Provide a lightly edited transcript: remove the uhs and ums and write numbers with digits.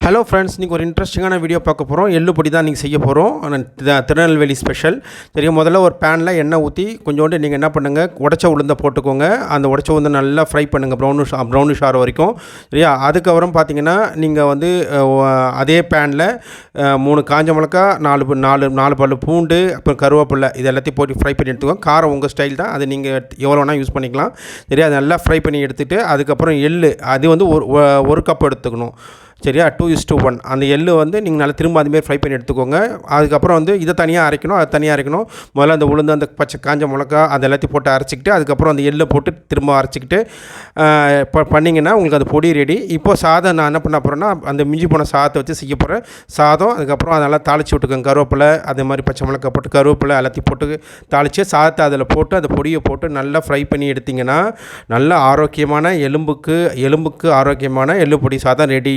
Hello friends, இன்றைக்கி ஒரு இன்ட்ரெஸ்டிங்கான வீடியோ பார்க்க போகிறோம். எள்ளுப்பொடி தான் நீங்கள் செய்ய போகிறோம். திருநெல்வேலி ஸ்பெஷல். சரியா, முதல்ல ஒரு பேனில் எண்ணெய் ஊற்றி கொஞ்சோண்டு நீங்கள் என்ன பண்ணுங்கள், உடச்ச உளுந்தை போட்டுக்கோங்க. அந்த உடச்ச உளுந்தை நல்லா ஃப்ரை பண்ணுங்கள், ப்ரௌனிஷ் ஆகிற வரைக்கும். சரியா, அதுக்கப்புறம் பார்த்தீங்கன்னா நீங்கள் வந்து அதே பேனில் 3 காஞ்ச மிளகா, 4 பல்லு பூண்டு, அப்புறம் கருவேப்பிலை, இது எல்லாத்தையும் போட்டு ஃப்ரை பண்ணி எடுத்துக்கோங்க. காரம் உங்கள் ஸ்டைல் தான், அது நீங்கள் எவ்வளோ வேணால் யூஸ் பண்ணிக்கலாம். சரியா, அதை நல்லா ஃப்ரை பண்ணி எடுத்துகிட்டு அதுக்கப்புறம் எள்ளு அது வந்து ஒரு கப் எடுத்துக்கணும். சரியா, 2:1. அந்த எள்ளு வந்து நீங்கள் நல்லா திரும்ப அதுமாரி ஃப்ரை பண்ணி எடுத்துக்கோங்க. அதுக்கப்புறம் வந்து இதை தனியாக அரைக்கணும், அது தனியாக அரைக்கணும். முதல்ல அந்த உளுந்து, அந்த பச்சை காஞ்ச மிளகா, அது எல்லாத்தையும் போட்டு அரைச்சிக்கிட்டு அதுக்கப்புறம் அந்த எள்ளை போட்டு திரும்ப அரைச்சிக்கிட்டு பண்ணிங்கன்னா உங்களுக்கு அது பொடி ரெடி. இப்போது சாதம் நான் என்ன பண்ண போகிறேன்னா, அந்த மிஞ்சி போன சாதத்தை வச்சு செய்ய போகிறேன். சாதம் அதுக்கப்புறம் அதெல்லாம் தாளித்து விட்டுக்கோங்க. கருவேப்பிலை, அதே மாதிரி பச்சை மிளகா போட்டு கருவேப்பிலை எல்லாத்தையும் போட்டு தாளித்து சாதத்தை அதில் போட்டு அந்த பொடியை போட்டு நல்லா ஃப்ரை பண்ணி எடுத்திங்கன்னா நல்ல ஆரோக்கியமான எலும்புக்கு ஆரோக்கியமான எள்ளு பொடி சாதம் ரெடி.